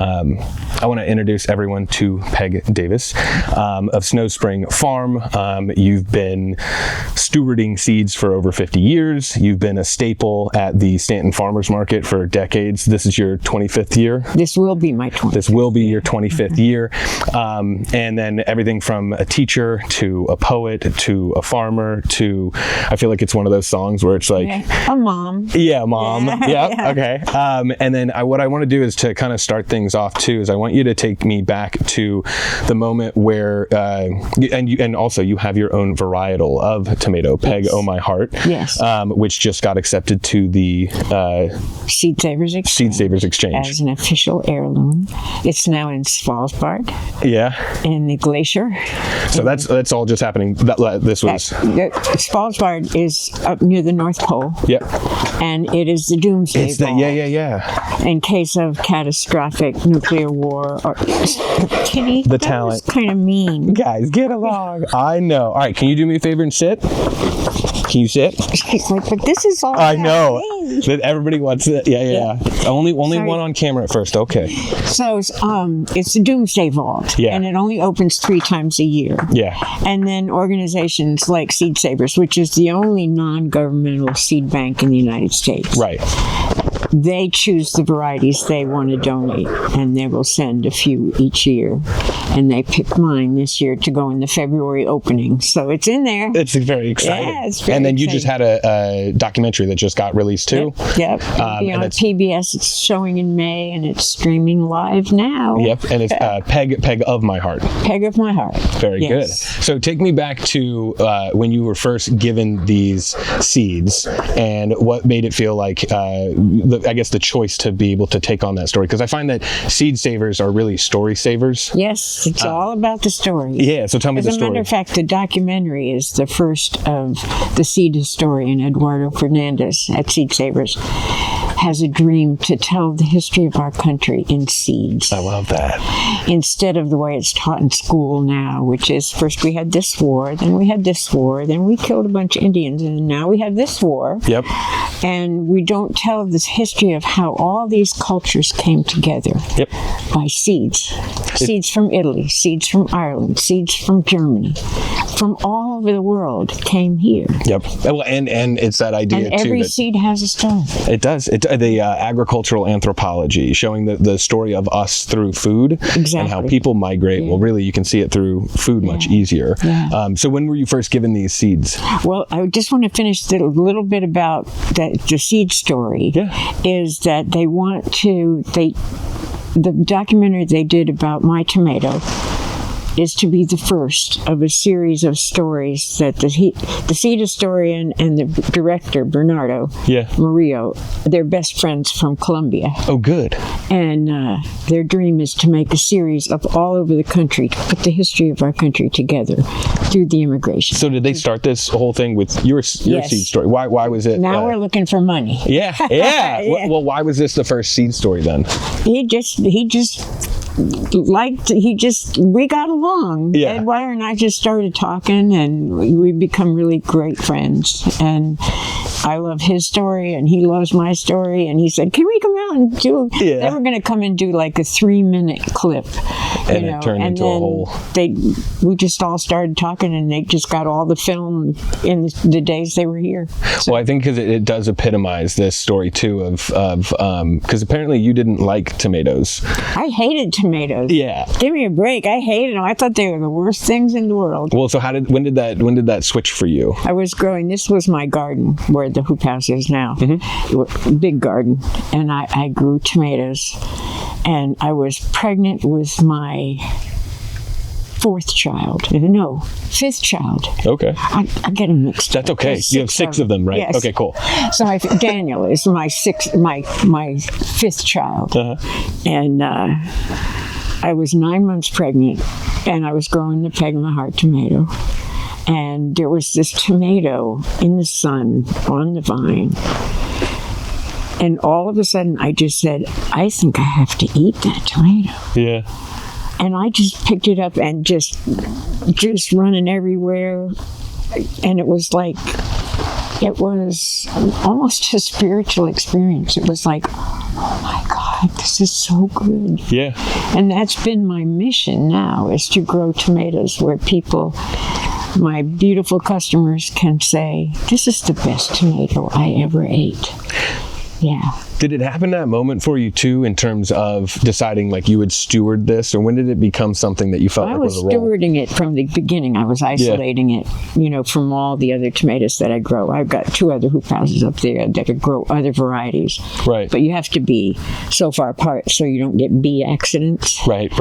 I want to introduce everyone to Peg Davis of Snow Spring Farm. You've been stewarding seeds for over 50 years. You've been a staple at the Stanton Farmers Market for decades. This is your 25th year? This will be my 25th. This will be your 25th year. And then everything from a teacher to a poet to a farmer to, I feel like it's one of those songs where it's like... A mom. Yeah, mom. Yeah. Okay. And then what I want to do is to kind of start things off too, is I want you to take me back to the moment where, and also you have your own varietal of tomato, Peg Oh My Heart, yes, which just got accepted to the Seed Savers Exchange as an official heirloom. It's now in Svalbard. Yeah. In the glacier. So that's all just happening. Svalbard is up near the North Pole. Yep. And it is the doomsday vault. Yeah. In case of catastrophic nuclear war or Kitty. The talent. Was kind of mean. Guys, get along. I know. All right, can you do me a favor and sit? Can you sit? But this is all I know. That everybody wants it. Yeah. Only one on camera at first. Okay. So it's the Doomsday Vault. Yeah. And it only opens 3 times a year. Yeah. And then organizations like Seed Savers, which is the only non-governmental seed bank in the United States. Right. They choose the varieties they want to donate, and they will send a few each year. And they picked mine this year to go in the February opening. So it's in there. It's very exciting. Yeah, it's very And then exciting. You just had a documentary that just got released too. Yep. On PBS, it's showing in May, and it's streaming live now. Yep. And it's Peg of My Heart. Peg of My Heart. Very good. So take me back to when you were first given these seeds, and what made it feel like I guess the choice to be able to take on that story, because I find that seed savers are really story savers. Yes, it's all about the story. Yeah, so tell me the story. As a matter of fact, the documentary is the first of the seed historian, Eduardo Fernandez at Seed Savers, has a dream to tell the history of our country in seeds. I love that. Instead of the way it's taught in school now, which is first we had this war, then we had this war, then we killed a bunch of Indians, and now we have this war. Yep. And we don't tell this history of how all these cultures came together by seeds. Seeds from Italy, seeds from Ireland, seeds from Germany, from all over the world came here. Yep. Well, and it's that idea and too. Every seed has a story. It does. The agricultural anthropology, showing the story of us through food. Exactly. And how people migrate. Yeah. Well, really, you can see it through food much easier. Yeah. So when were you first given these seeds? Well, I just want to finish a little bit about the seed story. Yeah. Is that they want to, the documentary they did about my tomato is to be the first of a series of stories that the seed historian and the director, Bernardo Morillo, they're best friends from Colombia. Oh, good. And their dream is to make a series of all over the country, to put the history of our country together through the immigration. So did they start this whole thing with your seed story? Why was it? Now we're looking for money. Yeah. Well, why was this the first seed story then? We got along. Yeah. Edward and I just started talking, and we become really great friends. And I love his story, and he loves my story. And he said, "Can we come out and do?" Yeah. They were going to come and do like a 3-minute clip, and it turned into a whole. We just all started talking, and they just got all the film in the days they were here. So. Well, I think because it does epitomize this story too of because apparently you didn't like tomatoes. I hated tomatoes. Yeah. Give me a break. I hated them. I thought they were the worst things in the world. Well, so when did that switch for you? I was growing. This was my garden where the hoop house is now. Mm-hmm. Big garden, and I grew tomatoes, and I was pregnant with my 4th child. No, 5th child. Okay. I get them mixed. That's okay. You have 6 of them, right? Yes. Okay, cool. So Daniel is my 5th child, and I was 9 months pregnant, and I was growing the Peg of My Heart tomato. And there was this tomato in the sun on the vine. And all of a sudden, I just said, I think I have to eat that tomato. Yeah. And I just picked it up and just running everywhere. And it was almost a spiritual experience. It was like, oh my God. God, this is so good. Yeah. And that's been my mission now, is to grow tomatoes where people, my beautiful customers, can say, this is the best tomato I ever ate. Yeah. Did it happen that moment for you too, in terms of deciding like you would steward this, or when did it become something that you felt like was a role? I was stewarding it from the beginning. I was isolating it, from all the other tomatoes that I grow. I've got 2 other hoop houses up there that grow other varieties. Right. But you have to be so far apart so you don't get bee accidents. Right.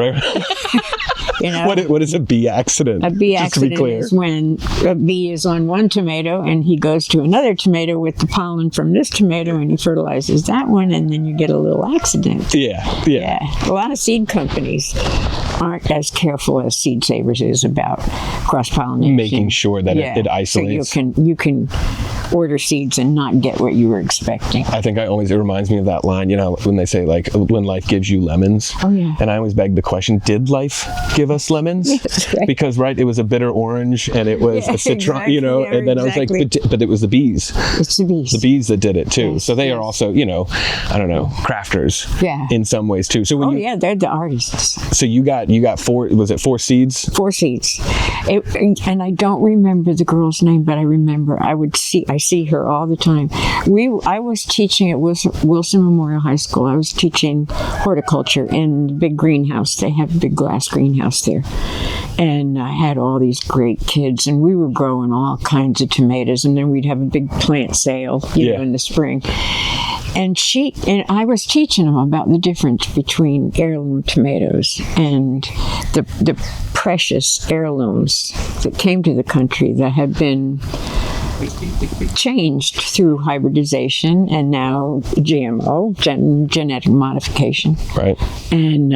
What is a bee accident? A bee Just accident to be clear. is when a bee is on one tomato and he goes to another tomato with the pollen from this tomato and he fertilizes that one, and then you get a little accident. Yeah. A lot of seed companies aren't as careful as Seed Savers is about cross-pollination. Making sure that it isolates. So you can order seeds and not get what you were expecting. I think it reminds me of that line, when they say like, when life gives you lemons. Oh, yeah. And I always beg the question, did life give us lemons? Yes, right. Because, it was a bitter orange and it was a citron, exactly, and then I was like, but it was the bees. It's the bees. The bees that did it too. Yes, so they are also, I don't know, crafters in some ways too. So when they're the artists. So you got 4, was it 4 seeds? 4 seeds. And I don't remember the girl's name, but I remember I see her all the time. I was teaching at Wilson Memorial High School. I was teaching horticulture in the big greenhouse. They have a big glass greenhouse there. And I had all these great kids, and we were growing all kinds of tomatoes, and then we'd have a big plant sale, in the spring. And I was teaching them about the difference between heirloom tomatoes and the precious heirlooms that came to the country that had been changed through hybridization and now GMO, genetic modification. Right. And,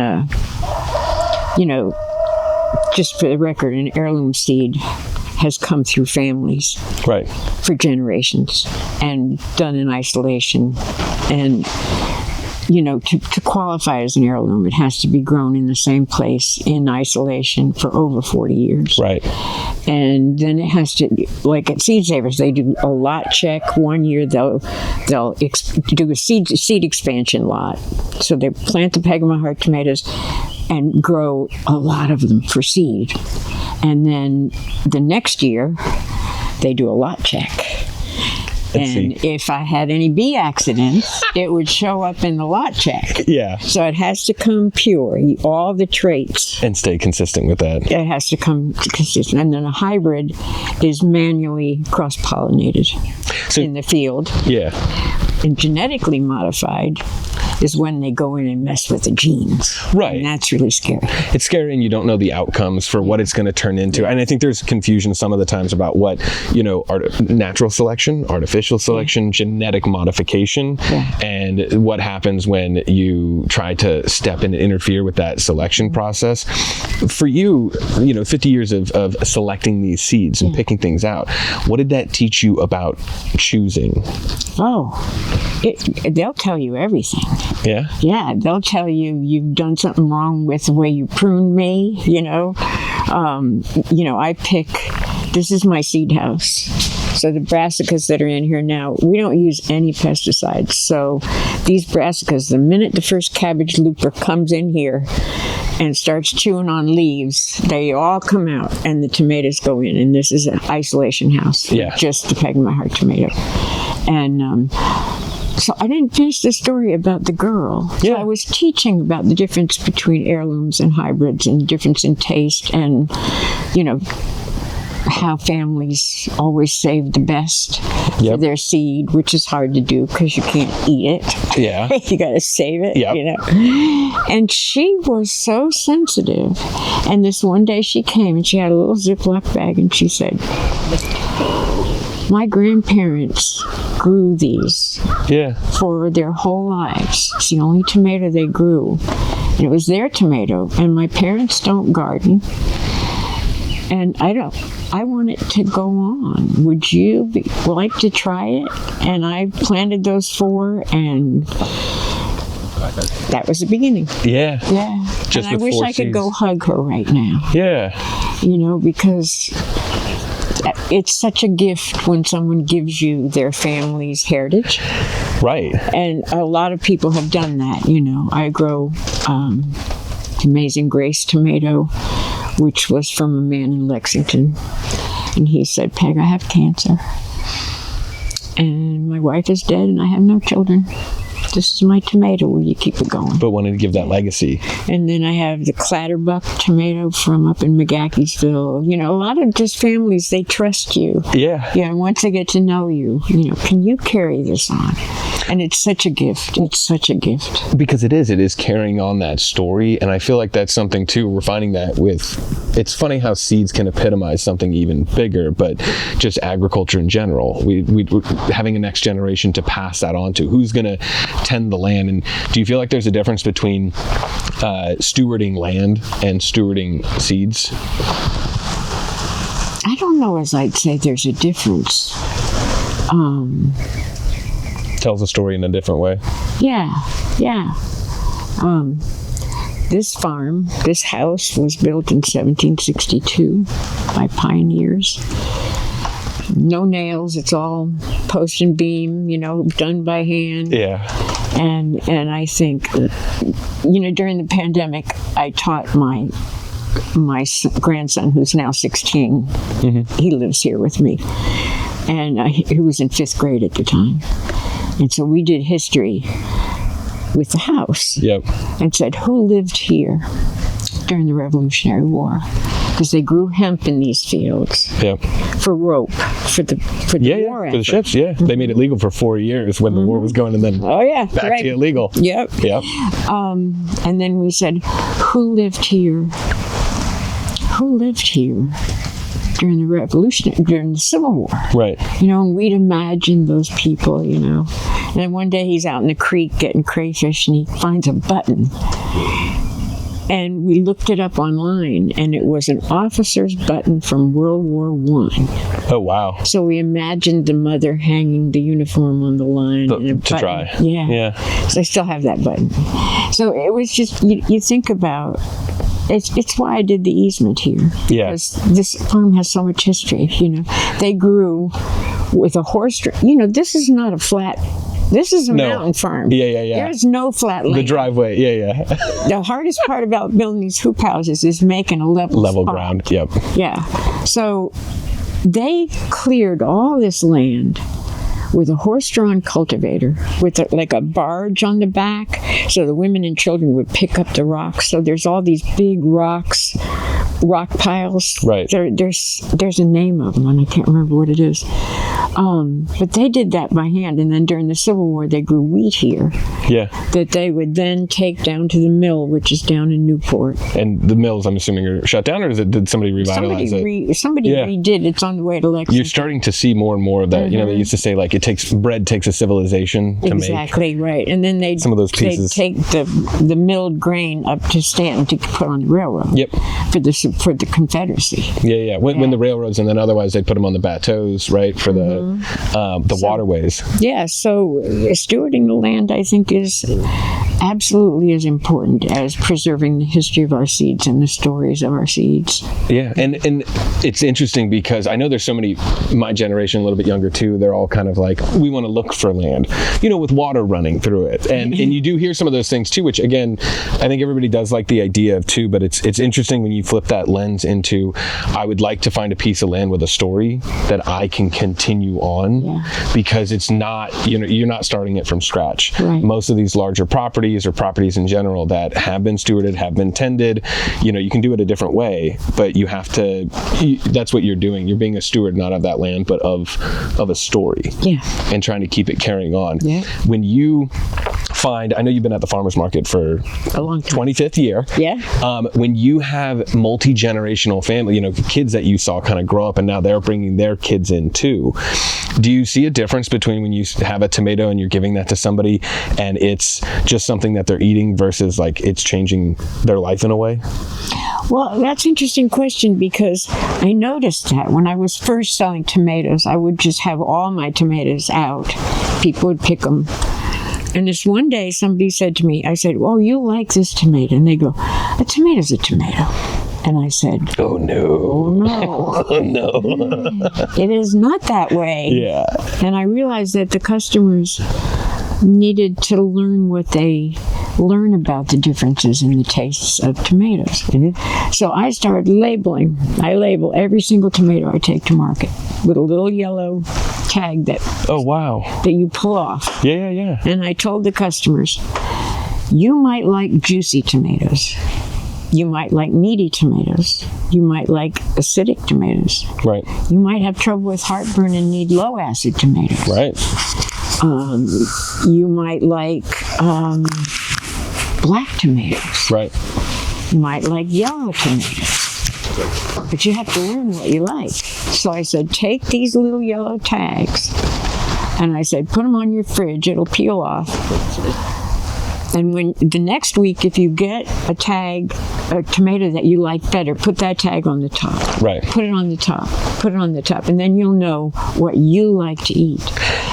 just for the record, an heirloom seed has come through families for generations and done in isolation. And, to qualify as an heirloom, it has to be grown in the same place in isolation for over 40 years. Right. And then it has to, like at Seed Savers, they do a lot check. 1 year they'll do a seed expansion lot. So they plant the Pegama heart tomatoes and grow a lot of them for seed. And then the next year, they do a lot check. And if I had any bee accidents, it would show up in the lot check. Yeah. So it has to come pure, all the traits. And stay consistent with that. It has to come consistent. And then a hybrid is manually cross-pollinated in the field. Yeah. And genetically modified is when they go in and mess with the genes. Right. And that's really scary. It's scary, and you don't know the outcomes for what it's going to turn into. And I think there's confusion some of the times about what, natural selection, artificial selection, genetic modification, and what happens when you try to step in and interfere with that selection process. For you, 50 years of selecting these seeds and picking things out, what did that teach you about choosing? They'll tell you everything. Yeah? Yeah, they'll tell you you've done something wrong with the way you pruned me, I pick, this is my seed house. So the brassicas that are in here now, we don't use any pesticides. So these brassicas, the minute the first cabbage looper comes in here and starts chewing on leaves, they all come out and the tomatoes go in. And this is an isolation house. Just the Pegama heart tomato. And so I didn't finish the story about the girl. So I was teaching about the difference between heirlooms and hybrids and the difference in taste and, how families always save the best for their seed, which is hard to do because you can't eat it. Yeah. You got to save it, And she was so sensitive. And this one day she came and she had a little Ziploc bag and she said, my grandparents grew these for their whole lives. It's the only tomato they grew. And it was their tomato. And my parents don't garden. And I want it to go on. Would you like to try it? And I planted those 4, and that was the beginning. Yeah. Just and I wish I could go hug her right now. Yeah. Because it's such a gift when someone gives you their family's heritage. Right. And a lot of people have done that, you know. I grow Amazing Grace tomato, which was from a man in Lexington. And he said, Peg, I have cancer. And my wife is dead and I have no children. This is my tomato. Will you keep it going? But wanted to give that legacy. And then I have the Clatterbuck tomato from up in McGaheysville. You know, a lot of just families, they trust you. Yeah. Yeah, and once they get to know you, you know, can you carry this on? And it's such a gift. It's such a gift. Because it is carrying on that story. And I feel like that's something too, we're finding that with, it's funny how seeds can epitomize something even bigger, but just agriculture in general. We're having a next generation to pass that on to. Who's going to tend the land? And do you feel like there's a difference between stewarding land and stewarding seeds? I don't know as I'd say there's a difference. Tells a story in a different way. Yeah. This farm, this house was built in 1762 by pioneers. No nails, it's all post and beam, you know, done by hand. Yeah. And I think, you know, during the pandemic, I taught my grandson, who's now 16, he lives here with me, and he was in 5th grade at the time. And so we did history with the house. Yep. And said, who lived here during the Revolutionary War? Because they grew hemp in these fields. Yep. For rope, for the war effort. For the ships, yeah. They made it legal for 4 years when the war was going, and then back to illegal. Yep. And then we said, who lived here? Who lived here during the Revolution, during the Civil War? Right. You know, and we'd imagine those people, you know. And then one day he's out in the creek getting crayfish, and he finds a button. And we looked it up online, and it was an officer's button from World War I. Oh, wow. So we imagined the mother hanging the uniform on the line. To dry. Yeah. So I still have that button. So it was just, you think about, it's why I did the easement here. Yeah. Because this farm has so much history, you know. They grew with a horse, you know, this is not a flat, this is a mountain farm. Yeah. There's no flat land. The driveway, yeah. The hardest part about building these hoop houses is making a level spot. Ground, yep. Yeah. So they cleared all this land with a horse-drawn cultivator with like a barge on the back, so the women and children would pick up the rocks. So there's all these big rock piles. Right. There's a name of them, and I can't remember what it is. But they did that by hand, and then during the Civil War, they grew wheat here. Yeah. That they would then take down to the mill, which is down in Newport. And the mills, I'm assuming, are shut down, or did somebody revitalize it? Somebody redid. It's on the way to Lexington. You're starting to see more and more of that. You know, they used to say, like, bread takes a civilization to make. Exactly, right. And then some of those pieces. They'd take the milled grain up to Stanton to put on the railroad. Yep. For the Confederacy. Yeah. When the railroads, and then otherwise they'd put them on the bateaux, right, for the waterways. Yeah, so stewarding the land, I think, is absolutely as important as preserving the history of our seeds and the stories of our seeds. Yeah, and it's interesting because I know there's so many, my generation, a little bit younger too, they're all kind of like, we want to look for land, you know, with water running through it. And you do hear some of those things too, which again, I think everybody does like the idea of too, but it's interesting when you flip that lens into, I would like to find a piece of land with a story that I can continue on, because it's not, you know, you're not starting it from scratch. Right. Most of these larger properties or properties in general that have been stewarded, have been tended, you know, you can do it a different way, but you have to, that's what you're doing. You're being a steward, not of that land, but of a story. Yeah. And trying to keep it carrying on. Yeah. When you find, I know you've been at the farmer's market for a long time. 25th year. Yeah. When you have multi-generational family, you know, kids that you saw kind of grow up and now they're bringing their kids in too, do you see a difference between when you have a tomato and you're giving that to somebody and it's just something that they're eating versus like it's changing their life in a way? Well, that's an interesting question, because I noticed that when I was first selling tomatoes, I would just have all my tomatoes out. People would pick them. And this one day somebody said to me, I said, well, you like this tomato? And they go, a tomato's a tomato. And I said, oh no. Oh no. Oh no. It is not that way. Yeah. And I realized that the customers needed to learn about the differences in the tastes of tomatoes. So I started labeling. I label every single tomato I take to market with a little yellow tag that you pull off. Yeah. And I told the customers, you might like juicy tomatoes. You might like meaty tomatoes. You might like acidic tomatoes. Right. You might have trouble with heartburn and need low acid tomatoes. Right. You might like black tomatoes. Right. You might like yellow tomatoes. But you have to learn what you like. So I said, take these little yellow tags, and I said, put them on your fridge. It'll peel off. And when the next week, if you get a tomato that you like better, put that tag on the top. Right. Put it on the top. Put it on the top. And then you'll know what you like to eat.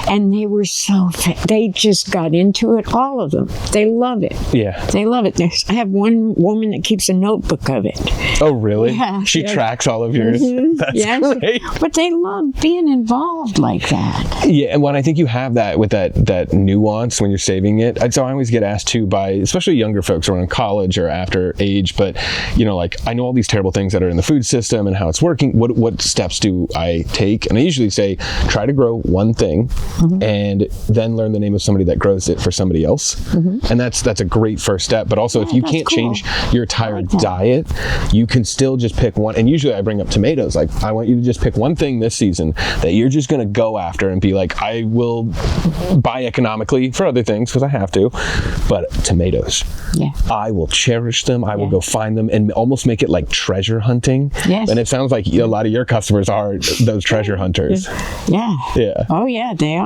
And they were so they just got into it, all of them. They love it. Yeah. They love it. I have one woman that keeps a notebook of it. Oh, really? Yeah. She tracks all of yours. That's great. But they love being involved like that. Yeah, and when I think you have that with that nuance when you're saving it, so I always get asked too by especially younger folks around college or after age, but like I know all these terrible things that are in the food system and how it's working. What steps do I take? And I usually say try to grow one thing and then learn the name of somebody that grows it for somebody else. And that's a great first step. But also if you can't change your entire diet, you can still just pick one. And usually I bring up tomatoes. Like I want you to just pick one thing this season that you're just going to go after and be like, I will buy economically for other things because I have to, but tomatoes, I will cherish them. I will go find them and almost make it like treasure hunting. Yes. And it sounds like a lot of your customers are those treasure hunters. Yeah. Oh yeah, they are.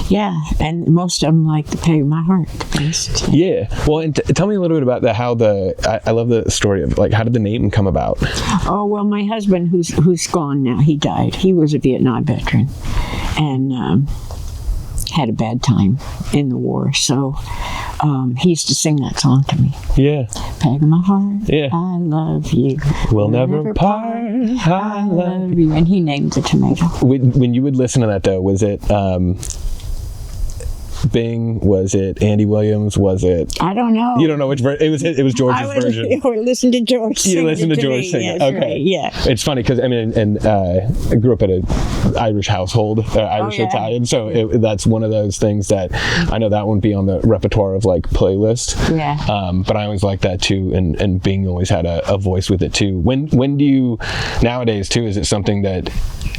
Yeah, and most of them like to pay my heart, basically. Yeah. Well, and tell me a little bit about that. I love the story of like how did the name come about? Oh well, my husband, who's gone now, he died. He was a Vietnam veteran, and had a bad time in the war. So he used to sing that song to me. Yeah. Peg my heart. Yeah. I love you. We'll never part. I love you. And he named the tomato. When you would listen to that though, was it Bing? Was it Andy Williams? Was it? I don't know. You don't know which version? It was George's version. Or listen to George sing. You listen to George sing it. Okay. Right, yeah. It's funny because I mean, I grew up in an Irish household, Irish Italian, so that's one of those things that I know that wouldn't be on the repertoire of like playlist. Yeah. But I always like that too, and Bing always had a voice with it too. When do you nowadays too? Is it something that?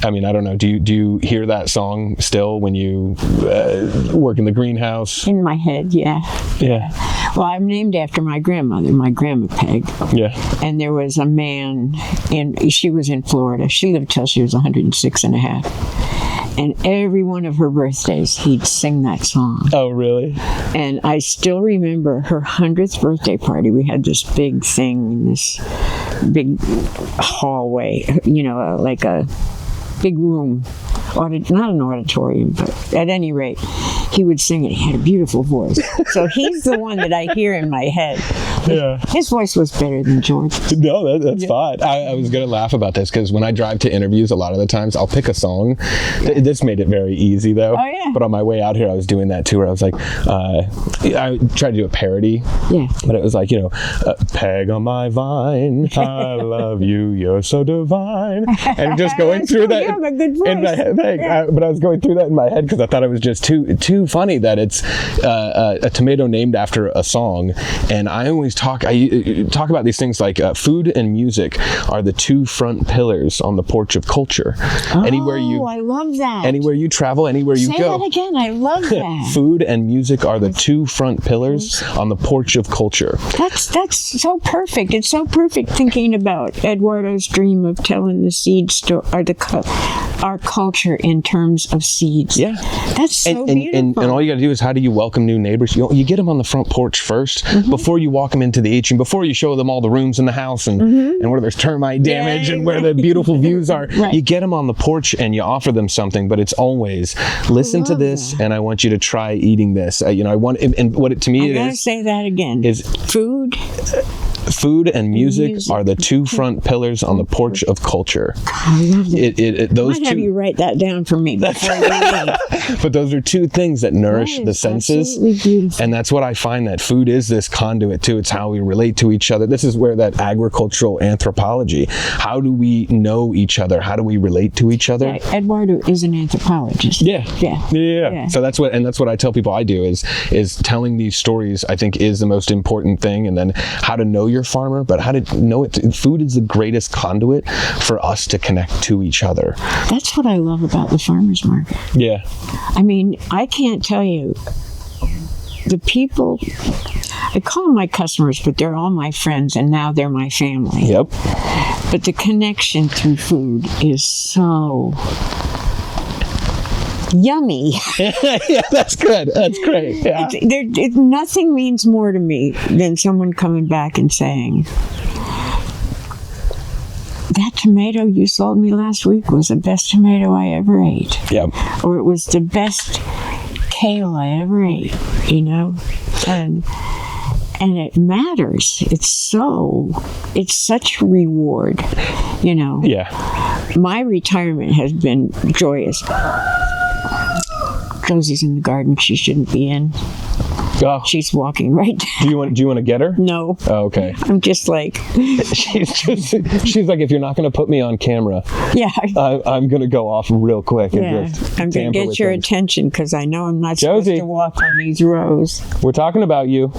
I mean, I don't know. Do you hear that song still when you work in the greenhouse? In my head, yeah. Yeah. Well, I'm named after my grandmother, my Grandma Peg. Yeah. And there was a man, she was in Florida. She lived till she was 106 and a half. And every one of her birthdays, he'd sing that song. Oh, really? And I still remember her 100th birthday party. We had this big thing in this big hallway, like a big room, not an auditorium, but at any rate, he would sing it. He had a beautiful voice. So he's the one that I hear in my head. Yeah. His voice was better than George's. No, that's fine. I was going to laugh about this because when I drive to interviews, a lot of the times I'll pick a song. Yeah. This made it very easy though. Oh, yeah. But on my way out here, I was doing that too, where I was like, I tried to do a parody. Yeah. But it was like, peg on my vine, I love you, you're so divine. And just going through that. You have a good voice. In my head, but I was going through that in my head because I thought it was just too funny that it's a tomato named after a song. And I always talk about these things like food and music are the two front pillars on the porch of culture. Oh, I love that. Anywhere you travel, anywhere you go. Say that again. I love that. Food and music are the two front pillars on the porch of culture. That's so perfect. It's so perfect thinking about Eduardo's dream of telling the seed story, or our culture in terms of seeds. Yeah. That's so beautiful. And all you got to do is, how do you welcome new neighbors? You get them on the front porch first, before you walk them into the atrium, before you show them all the rooms in the house and where there's termite damage and where the beautiful views are. Right. You get them on the porch and you offer them something, but it's always, listen to this and I want you to try eating this. I want, and what it to me I'm going to say that again. Is food Food and music are the two front pillars on the porch of culture. I love it. Those Might have you write that down for me before you leave. But those are two things that nourish the senses. Absolutely beautiful. And that's what I find, that food is this conduit too. It's how we relate to each other. This is where that agricultural anthropology, how do we know each other? How do we relate to each other? Yeah, Eduardo is an anthropologist. Yeah. So that's what I tell people I do is telling these stories, I think, is the most important thing. And then how to know your farmer, but how to know it. Food is the greatest conduit for us to connect to each other. That's what I love about the farmers market. Yeah. I mean, I can't tell you, the people, I call them my customers, but they're all my friends, and now they're my family. Yep. But the connection through food is so yummy. Yeah, that's good. That's great. Yeah. Nothing means more to me than someone coming back and saying, that tomato you sold me last week was the best tomato I ever ate. Yep. Or it was the best kale I ever ate, you know? And it matters. It's such reward, you know? Yeah. My retirement has been joyous. Josie's in the garden she shouldn't be in. Oh. She's walking right down. Do you want to get her? No. Oh, okay. I'm just like... she's like, if you're not going to put me on camera, yeah, I'm going to go off real quick. And just I'm going to get your attention because I know I'm not supposed to walk on these rows. We're talking about you.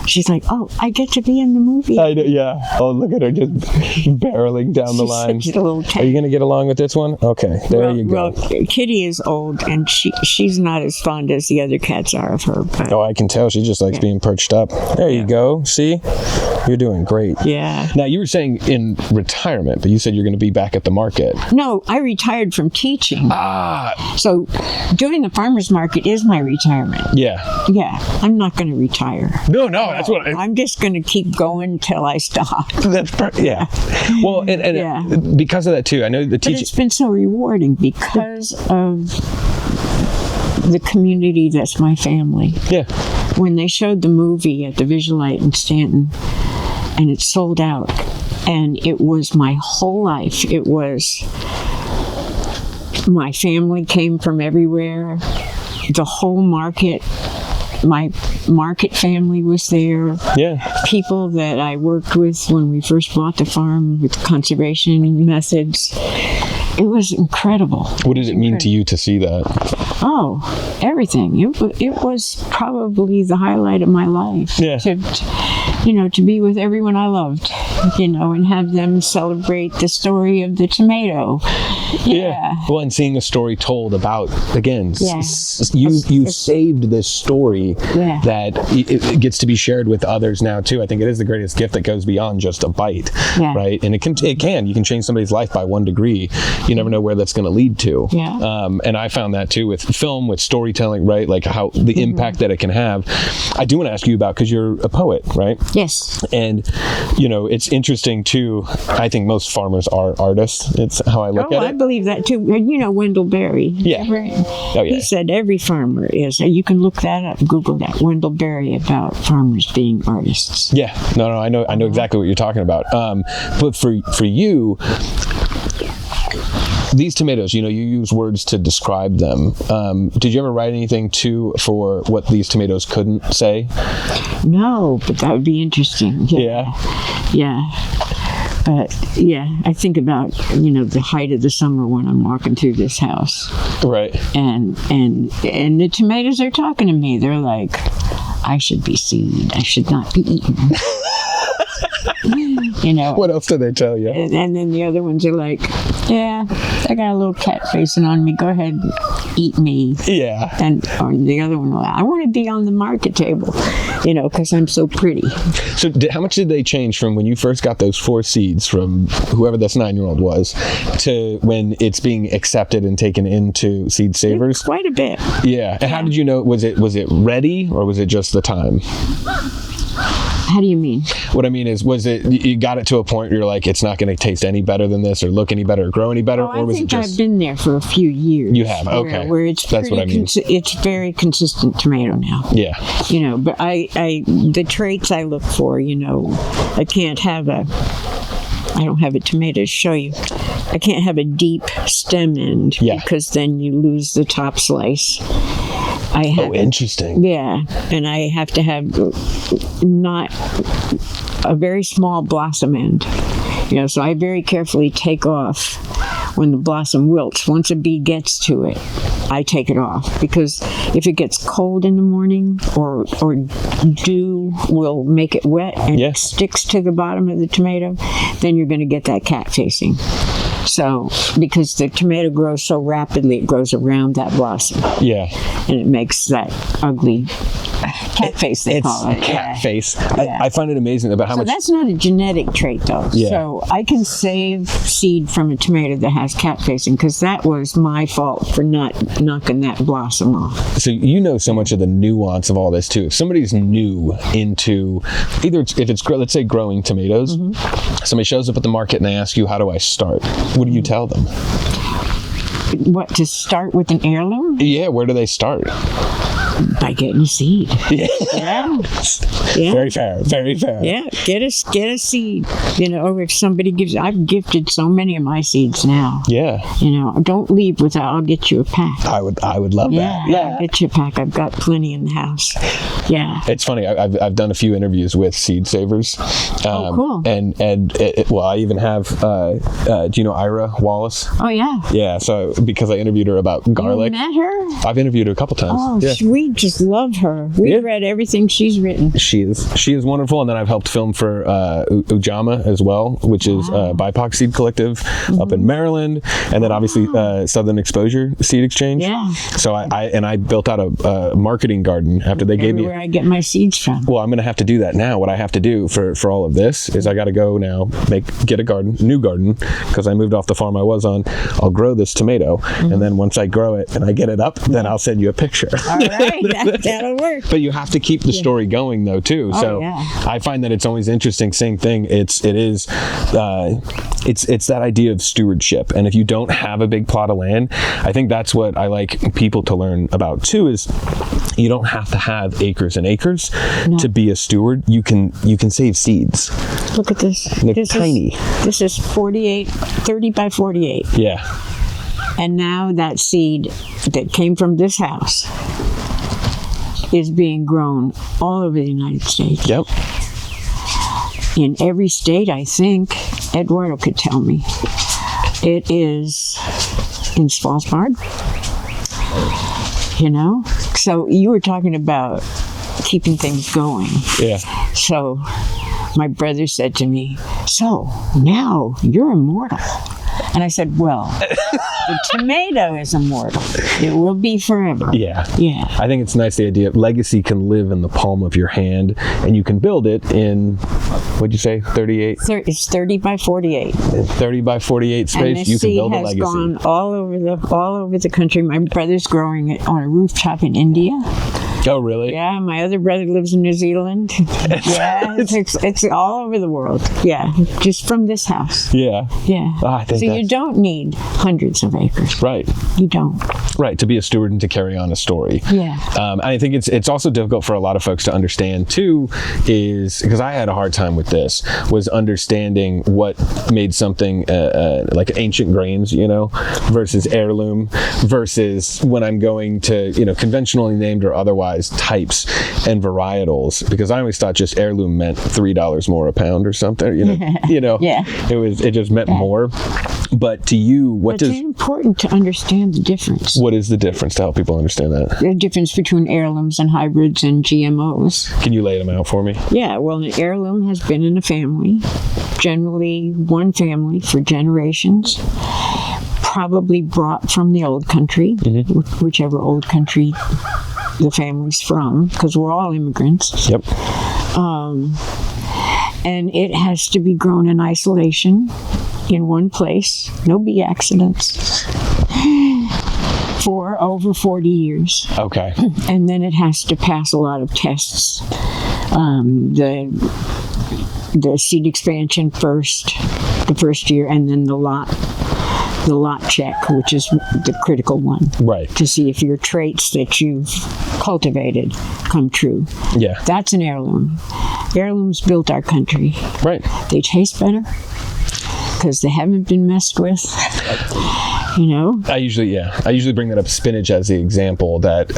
She's like, oh, I get to be in the movie. I know, yeah. Oh, look at her just barreling down the line. Such a little Are you going to get along with this one? Okay, there you go. Well, Kitty is old, and she's not as fond as the other cats are of her. But, I can tell. She just likes being perched up. There you go. See? You're doing great. Yeah. Now, you were saying in retirement, but you said you're going to be back at the market. No, I retired from teaching. Ah. So doing the farmer's market is my retirement. Yeah. Yeah. I'm not going to retire. No, that's what I'm just going to keep going until I stop. Yeah. Well, and because of that too, I know the teaching. But it's been so rewarding because of the community that's my family. Yeah. When they showed the movie at the Visualite in Stanton, and it sold out, and it was my whole life. It was my family came from everywhere. The whole market. My market family was there. Yeah. People that I worked with when we first bought the farm with conservation methods. It was incredible. What did it mean to you to see that? Oh, everything. It was probably the highlight of my life. Yeah. To be with everyone I loved, and have them celebrate the story of the tomato. Yeah. Well, and seeing a story told about, again, you saved this story that it gets to be shared with others now too. I think it is the greatest gift that goes beyond just a bite, right? And you can change somebody's life by 1 degree. You never know where that's going to lead to. Yeah. And I found that too with film, with storytelling, right? Like how the impact that it can have. I do want to ask you about, because you're a poet, right? Yes. And it's interesting too. I think most farmers are artists. It's how I look at it. I believe that too. And Wendell Berry. Yeah. He said every farmer is. You can look that up, Google that, Wendell Berry, about farmers being artists. Yeah. No, I know exactly what you're talking about. But for you, these tomatoes, you use words to describe them. Did you ever write anything for what these tomatoes couldn't say? No, but that would be interesting. Yeah. But I think about the height of the summer when I'm walking through this house, right? And the tomatoes are talking to me. They're like, I should be seen. I should not be eaten. What else do they tell you? And then the other ones are like, yeah, I got a little cat facing on me. Go ahead, eat me. Yeah. Or the other one, I want to be on the market table, because I'm so pretty. So how much did they change from when you first got those 4 seeds from whoever this 9-year-old was to when it's being accepted and taken into Seed Savers? Quite a bit. Yeah. And how did you know? Was it ready, or was it just the time? How do you mean? What I mean is, was it, you got it to a point where you're like, it's not going to taste any better than this, or look any better, or grow any better, or was it just? I've been there for a few years. You have, okay. Where it's that's what I mean. It's very consistent tomato now. Yeah. You know, but the traits I look for, you know, I don't have a tomato to show you. I can't have a deep stem end because then you lose the top slice. Interesting. Yeah, and I have to have not a very small blossom end. You know, so I very carefully take off when the blossom wilts. Once a bee gets to it, I take it off, because if it gets cold in the morning or dew will make it wet and it sticks to the bottom of the tomato, then you're going to get that cat facing. So, because the tomato grows so rapidly, it grows around that blossom. Yeah. And it makes that ugly cat face, they call it. Cat face. Yeah. I find it amazing about how much... So that's not a genetic trait, though. Yeah. So I can save seed from a tomato that has cat facing, because that was my fault for not knocking that blossom off. So you know so much of the nuance of all this, too. If somebody's new into, either if it's, let's say, growing tomatoes, somebody shows up at the market and they ask you, how do I start? What do you tell them? What, to start with an heirloom? Yeah, where do they start? By getting a seed. Yeah. Very fair. Very fair. Yeah. Get a seed. You know, if somebody gives, I've gifted so many of my seeds now. Yeah. You know, don't leave without, I'll get you a pack. I would love that. Yeah. I'll get you a pack. I've got plenty in the house. Yeah. It's funny. I've done a few interviews with seed savers. Cool. And I even have, do you know Ira Wallace? Oh, yeah. Yeah. So, because I interviewed her about garlic. You met her? I've interviewed her a couple times. Oh, we just love her. We've read everything she's written. She is wonderful. And then I've helped film for Ujama as well, which is BIPOC Seed Collective up in Maryland, and then obviously Southern Exposure Seed Exchange. Yeah. So I built out a marketing garden after they gave me where I get my seeds from. Well, I'm going to have to do that now. What I have to do for all of this is I got to go now get a new garden, because I moved off the farm I was on. I'll grow this tomato, and then once I grow it and I get it up, then I'll send you a picture. All right. That'll work. But you have to keep the story going, though, too. So I find that it's always interesting. Same thing. It's that idea of stewardship. And if you don't have a big plot of land, I think that's what I like people to learn about too. Is you don't have to have acres and acres to be a steward. You can save seeds. Look at this. They're tiny. This is 30 by 48. Yeah. And now that seed that came from this house is being grown all over the United States. Yep. In every state, I think. Eduardo could tell me. It is in Svalbard. You know? So you were talking about keeping things going. Yeah. So my brother said to me, so now you're immortal. And I said, well, the tomato is immortal. It will be forever. Yeah. Yeah. I think it's nice, the idea of legacy can live in the palm of your hand, and you can build it in, what'd you say, 38? It's 30 by 48. 30 by 48 space, you can build a legacy. And this seed has gone all over the country. My brother's growing it on a rooftop in India. Oh, really? Yeah, my other brother lives in New Zealand. Yeah, it's all over the world. Yeah, just from this house. Yeah. Yeah. I think so you don't need hundreds of acres. Right. You don't. Right, to be a steward and to carry on a story. Yeah. And I think it's also difficult for a lot of folks to understand, too, is, because I had a hard time with this, was understanding what made something like ancient grains, you know, versus heirloom, versus when I'm going to, you know, conventionally named or otherwise types and varietals, because I always thought just heirloom meant $3 more a pound or something, you know, yeah. It just meant more. But to you, it's important to understand the difference. What is the difference, to help people understand that? The difference between heirlooms and hybrids and GMOs. Can you lay them out for me? Yeah, well, an heirloom has been in a family, generally one family for generations, probably brought from the old country, whichever old country the family's from, because we're all immigrants. Yep. And it has to be grown in isolation in one place, no bee accidents, for over 40 years. Okay. And then it has to pass a lot of tests the seed expansion the first year, and then the lot check, which is the critical one. Right. To see if your traits that you've cultivated come true. Yeah. That's an heirloom. Heirlooms built our country. Right. They taste better because they haven't been messed with. You know? I usually bring that up spinach as the example that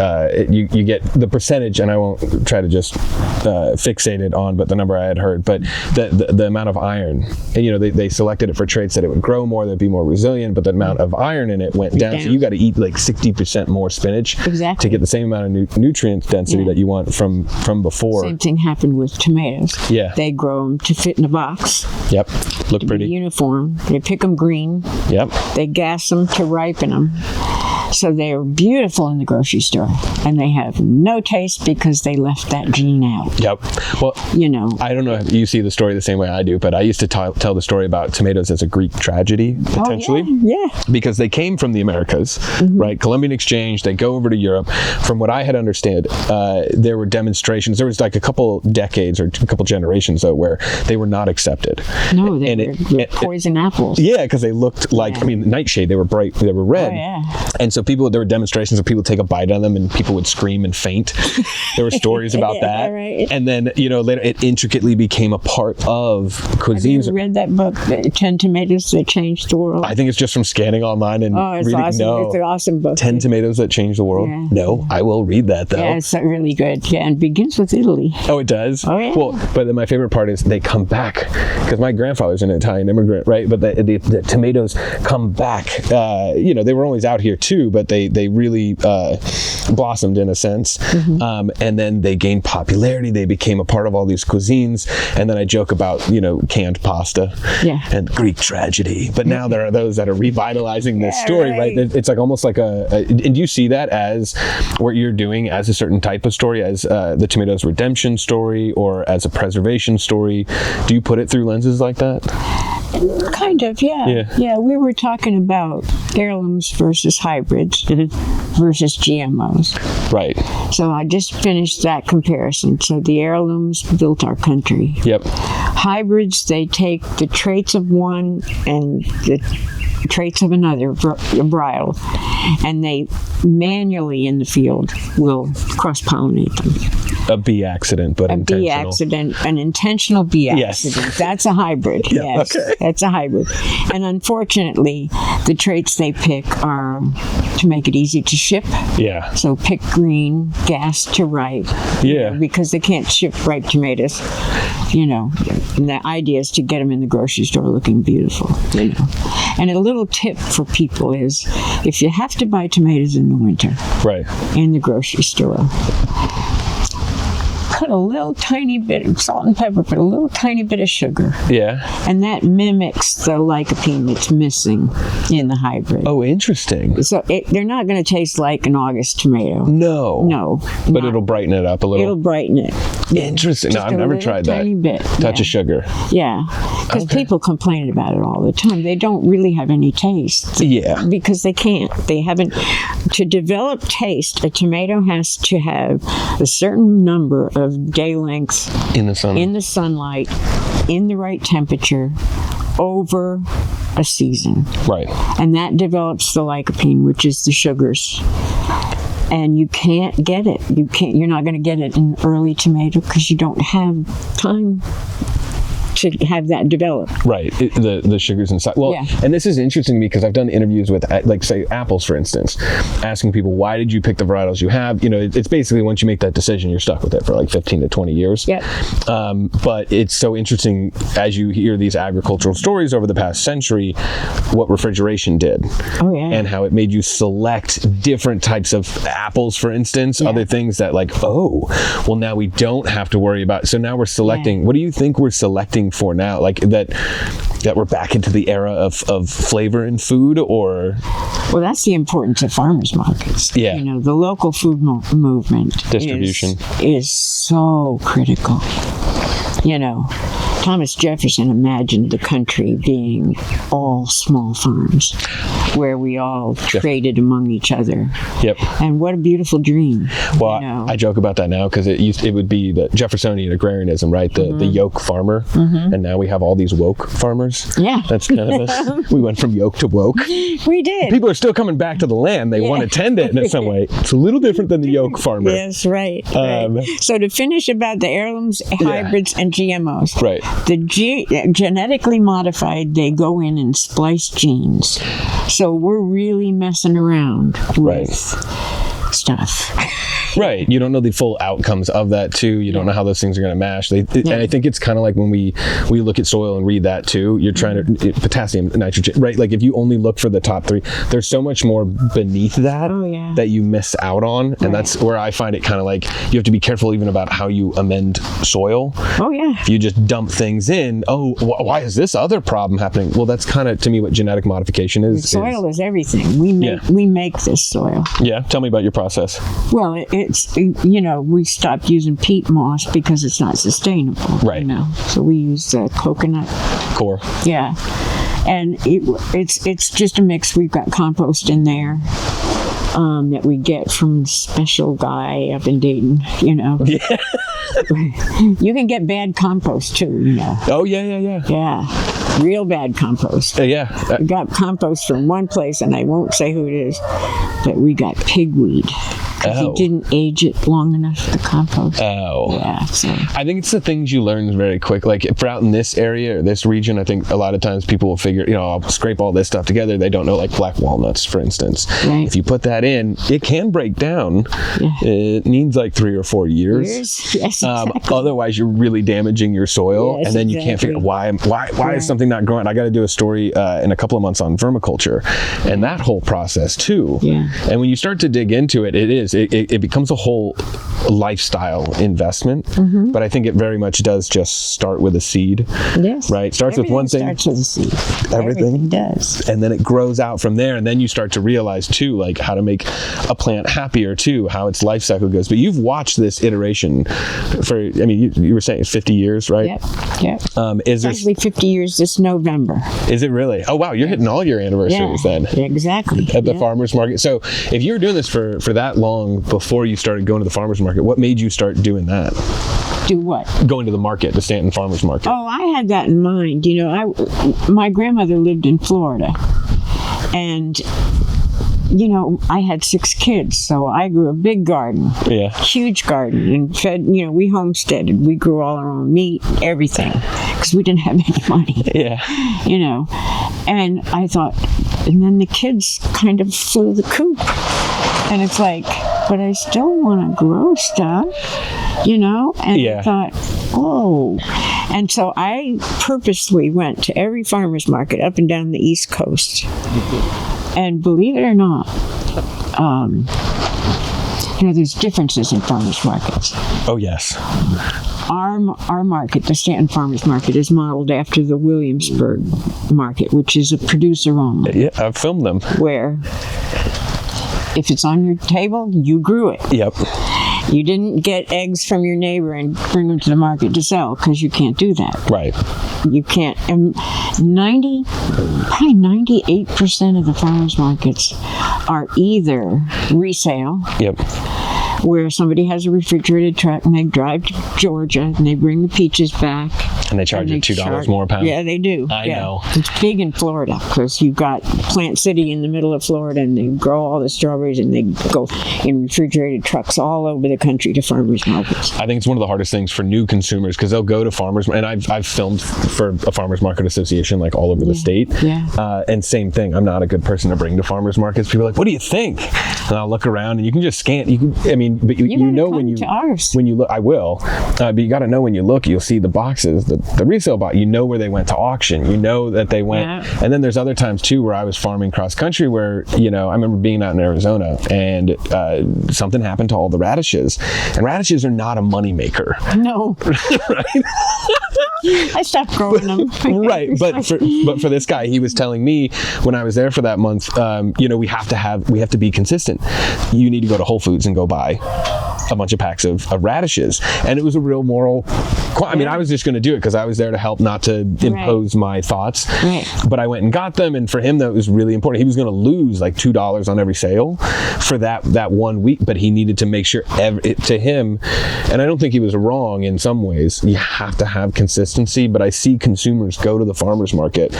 you get the percentage, and I won't try to just fixate it on but the number I had heard, but the amount of iron, and they selected it for traits that it would grow more, that'd be more resilient, but the amount of iron in it went down. So you got to eat like 60% more spinach to get the same amount of nutrient density that you want from before. Same thing happened with tomatoes. Yeah. They grow them to fit in a box. Yep. Look pretty. Uniform. They pick them green. Yep. They gas them to ripen them. So they're beautiful in the grocery store, and they have no taste because they left that gene out. Yep. Well, I don't know if you see the story the same way I do, but I used to tell the story about tomatoes as a Greek tragedy, potentially. Oh, yeah. Because they came from the Americas, right? Columbian exchange, they go over to Europe. From what I had understood, there were demonstrations. There was like a couple decades or a couple generations, though, where they were not accepted. No, they were poison apples. Yeah, because they looked like, nightshade, they were bright, they were red. Oh, yeah. And so there were demonstrations of people take a bite of them and people would scream and faint. There were stories about that. Right. And then, later it intricately became a part of cuisines. Have you read that book, 10 Tomatoes That Changed the World? I think it's just from scanning online and it's reading. awesome. No, it's an awesome book. 10 Tomatoes That Changed the World? Yeah. No, I will read that, though. Yeah, it's really good. Yeah, and it begins with Italy. Oh, it does? Oh, yeah. Well, but then my favorite part is they come back, because my grandfather's an Italian immigrant, right? But the tomatoes come back. They were always out here too, but they really blossomed in a sense. And then they gained popularity. They became a part of all these cuisines. And then I joke about, canned pasta and Greek tragedy. But now there are those that are revitalizing this story, right? It's like almost like and do you see that as what you're doing as a certain type of story, as the tomatoes redemption story or as a preservation story? Do you put it through lenses like that? Kind of, yeah. Yeah, we were talking about heirlooms versus hybrids versus GMOs. Right. So I just finished that comparison. So the heirlooms built our country. Yep. Hybrids, they take the traits of one and the traits of another varietal, and they manually in the field will cross-pollinate them. A bee accident, but intentional. Bee accident, an intentional bee accident. Yes. That's a hybrid. Yes, okay. That's a hybrid. And unfortunately, the traits they pick are to make it easy to ship. Yeah. So pick green, gas to ripe. Yeah. Because they can't ship ripe tomatoes. And the idea is to get them in the grocery store looking beautiful. And a little tip for people is, if you have to buy tomatoes in the winter, right, in the grocery store, put a little tiny bit of salt and pepper, put a little tiny bit of sugar. Yeah. And that mimics the lycopene that's missing in the hybrid. Oh, interesting. So they're not going to taste like an August tomato. No. But it'll brighten it up a little. It'll brighten it. Interesting. No, I've never tried that. Tiny bit. Touch of sugar. Yeah. Because people complain about it all the time. They don't really have any taste. Yeah. Because they can't. They haven't. To develop taste, a tomato has to have a certain number of day lengths in the sunlight, in the right temperature, over a season. Right. And that develops the lycopene, which is the sugars. And you can't get it. You're not going to get it in early tomato because you don't have time to have that develop. Right. The sugars inside. Well, and this is interesting because I've done interviews with, like, say, apples, for instance, asking people, why did you pick the varietals you have? It's basically once you make that decision, you're stuck with it for like 15 to 20 years. Yep. But it's so interesting as you hear these agricultural stories over the past century, what refrigeration did. Oh, yeah. And how it made you select different types of apples, for instance, other things that now we don't have to worry about. So now we're selecting. What do you think we're selecting for now? Like that we're back into the era of flavor in food, or? Well, that's the importance of farmers markets. Yeah. The local food movement distribution is so critical. Thomas Jefferson imagined the country being all small farms where we all traded among each other. Yep. And what a beautiful dream. Well, I joke about that now because it would be the Jeffersonian agrarianism, right? The yoke farmer. And now we have all these woke farmers. Yeah. That's kind of us. We went from yoke to woke. We did. People are still coming back to the land. They want to tend it in some way. It's a little different than the yoke farmer. Yes, right. So to finish about the heirlooms, hybrids, and GMOs. Right. The genetically modified, they go in and splice genes. So we're really messing around with stuff. Right. You don't know the full outcomes of that too. You don't know how those things are going to mash. And I think it's kind of like when we look at soil and read that too, you're trying to, potassium, nitrogen, right? Like if you only look for the top three, there's so much more beneath that that you miss out on. And that's where I find it kind of like you have to be careful even about how you amend soil. Oh yeah. If you just dump things in, why is this other problem happening? Well, that's kind of to me what genetic modification is. Soil is everything. We make this soil. Yeah. Tell me about your process. Well, it's, we stopped using peat moss because it's not sustainable. Right. So we use coconut core. Yeah. And it's just a mix. We've got compost in there that we get from a special guy up in Dayton, Yeah. You can get bad compost too, Oh, yeah. Yeah. Real bad compost. Yeah. We got compost from one place, and I won't say who it is, but we got pigweed. He didn't age it long enough, the compost. Yeah, so. I think it's the things you learn very quick. Like if we're out in this area or this region, I think a lot of times people will figure, I'll scrape all this stuff together. They don't know, like black walnuts, for instance. Right. If you put that in, it can break down. Yeah. It needs like 3 or 4 years. Yes, exactly. Otherwise, you're really damaging your soil, and then you can't figure out why is something not growing. I got to do a story in a couple of months on vermiculture, and that whole process too. Yeah. And when you start to dig into it, it becomes a whole lifestyle investment. But I think it very much does just start with a seed. Yes. Right? Starts with one thing. Starts with a seed. Everything does. And then it grows out from there, and then you start to realize too, like how to make a plant happier too, how its life cycle goes. But you've watched this iteration for, you were saying 50 years, right? Yep. Is there actually 50 years this November. Is it really? Oh wow, you're hitting all your anniversaries then. Exactly. At the farmer's market. So if you were doing this for that long before you started going to the farmer's market, what made you start doing that? Do what? Going to the market, the Stanton Farmer's Market. Oh, I had that in mind. My grandmother lived in Florida, and I had 6 kids, so I grew a big garden. Yeah. Huge garden, and fed, we homesteaded. We grew all our own meat, everything, because we didn't have any money. Yeah. And I thought, and then the kids kind of flew the coop. And it's like, but I still want to grow stuff, And I thought, And so I purposely went to every farmer's market up and down the East Coast. And believe it or not, there's differences in farmers markets. Oh, yes. Our market, the Stanton Farmers Market, is modeled after the Williamsburg market, which is a producer only. Yeah, I've filmed them. Where if it's on your table, you grew it. Yep. You didn't get eggs from your neighbor and bring them to the market to sell, because you can't do that. Right. You can't. And probably 98% of the farmers markets are either resale. Yep. Where somebody has a refrigerated truck and they drive to Georgia and they bring the peaches back. And they charge you $2 more a pound. Yeah, they do. I know. It's big in Florida because you've got Plant City in the middle of Florida, and they grow all the strawberries, and they go in refrigerated trucks all over the country to farmers markets. I think it's one of the hardest things for new consumers, because they'll go to farmers, and I've filmed for a farmers market association like all over the state. Yeah. And same thing. I'm not a good person to bring to farmers markets. People are like, "What do you think?" And I'll look around, and you can just scan. But you know when you look, I will. But you got to know when you look, you'll see the boxes, the resale box. You know where they went to auction. You know that they went. Yeah. And then there's other times too where I was farming cross country, where I remember being out in Arizona, and something happened to all the radishes, and radishes are not a money maker. No. Right. I stopped growing them. Right, but for this guy, he was telling me when I was there for that month, we have to be consistent. You need to go to Whole Foods and go buy a bunch of packs of radishes. And it was a real moral, I mean, I was just going to do it because I was there to help, not to impose my thoughts. Right. But I went and got them, and for him, that was really important. He was going to lose like $2 on every sale for that 1 week, but he needed to make sure to him, and I don't think he was wrong in some ways, you have to have consistency. But I see consumers go to the farmer's market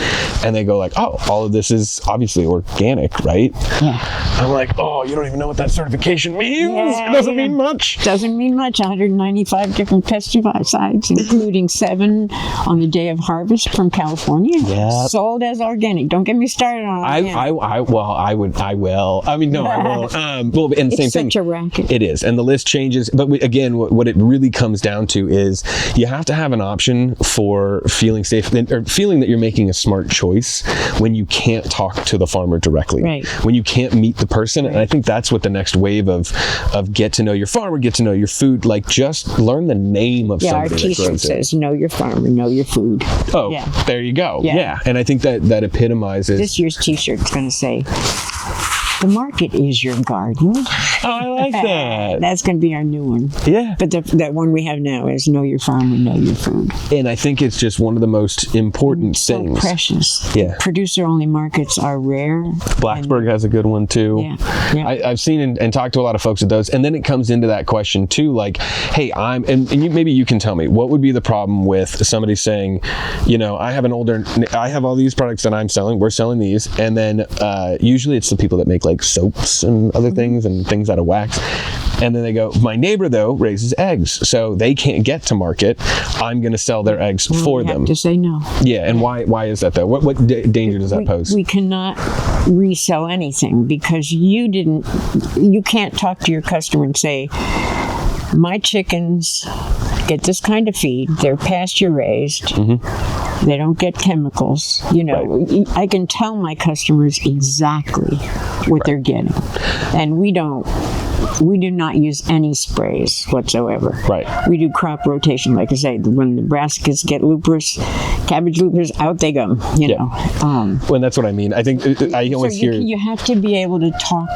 and they go like, oh, all of this is obviously organic, right? Yeah. I'm like, oh, you don't even know what that certification means. Yeah, it doesn't mean much. Doesn't mean much. 195 different pesticides, including 7 on the day of harvest from California. Yeah. Sold as organic. Don't get me started on organic. I will. I mean, no, I won't. Well, and the same thing. It's such a racket. It is, and the list changes. But again, what it really comes down to is you have to have an option for feeling safe, or feeling that you're making a smart choice when you can't talk to the farmer directly, right? When you can't meet the person. Right. And I think that's what the next wave of get to know your farmer, get to know your food, like just learn the name of somebody. Our t-shirt says, know your farmer, know your food. Oh, yeah. There you go. Yeah. And I think that epitomizes. This year's t-shirt's going to say, the market is your garden. Oh, I like that. That's going to be our new one. Yeah. But that one we have now is know your farmer, know your food. And I think it's just one of the most important things. So precious. Yeah. Producer-only markets are rare. Blacksburg has a good one too. Yeah. I've seen and talked to a lot of folks at those. And then it comes into that question too, like, hey, maybe you can tell me, what would be the problem with somebody saying, I have all these products that I'm selling, we're selling these. And then usually it's the people that make like soaps and other things and things out of wax. And then they go, my neighbor though raises eggs, so they can't get to market. I'm going to sell their eggs for them. You have to say no. Yeah, and why is that though? What danger does that pose? We cannot resell anything because you can't talk to your customer and say, my chickens get this kind of feed, they're pasture raised, they don't get chemicals. Right. I can tell my customers exactly what they're getting. And we do not use any sprays whatsoever. Right. We do crop rotation, like I say. When the brassicas get loopers, cabbage loopers, out they go. Well, that's what I mean. I think I always hear you have to be able to talk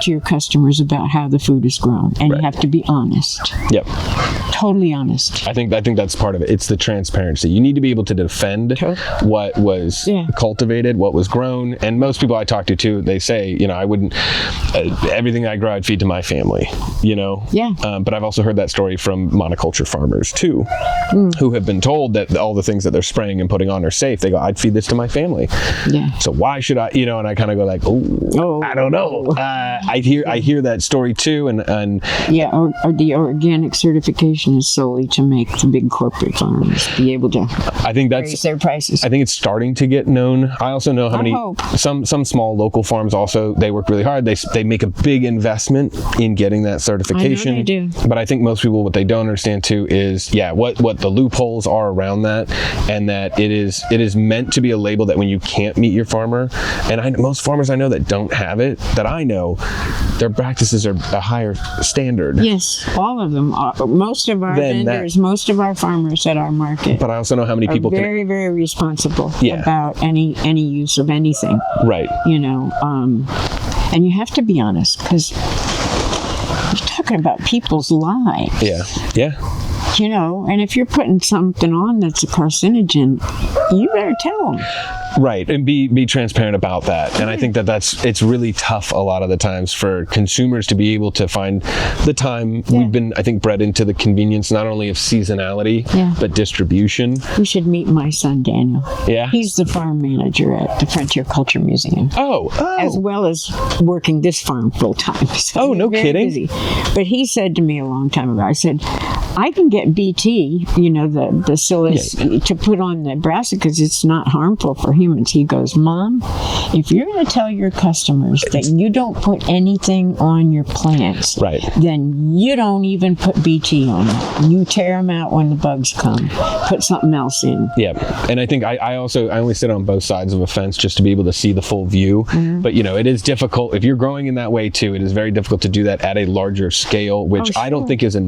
to your customers about how the food is grown, and you have to be honest. Yep. Totally honest. I think that's part of it. It's the transparency. You need to be able to defend what was cultivated, what was grown. And most people I talk to too, they say, I wouldn't, everything I grow, I'd feed to my family, Yeah. But I've also heard that story from monoculture farmers too, who have been told that all the things that they're spraying and putting on are safe. They go, I'd feed this to my family. Yeah. So why should I, and I kind of go like, I don't know. I hear that story too. And or the organic certification is solely to make the big corporate farms be able to raise their prices. I think it's starting to get known. I also know some small local farms also, they work really hard. They make a big investment in getting that certification. I know they do. But I think most people, what they don't understand too is what the loopholes are around that, and that it is meant to be a label that when you can't meet your farmer, and most farmers I know that don't have it, that I know, their practices are a higher standard. Yes, all of them are. Most of our vendors, most of our farmers at our market. But I also know how many people very, very responsible about any use of anything. Right. And you have to be honest, because you're talking about people's lives. Yeah. Yeah. And if you're putting something on that's a carcinogen, you better tell them. Right, and be transparent about that. And I think it's really tough a lot of the times for consumers to be able to find the time. We've been, I think, bred into the convenience not only of seasonality, but distribution. You should meet my son, Daniel. Yeah? He's the farm manager at the Frontier Culture Museum. Oh. As well as working this farm full time. So no kidding. Busy. But he said to me a long time ago, I said, I can get BT, the bacillus, to put on the brassicas. It's not harmful for humans. He goes, Mom, if you're going to tell your customers that you don't put anything on your plants, then you don't even put BT on them. You tear them out when the bugs come. Put something else in. Yeah, and I think I only sit on both sides of a fence just to be able to see the full view. Mm-hmm. But it is difficult if you're growing in that way too. It is very difficult to do that at a larger scale, which I don't think is a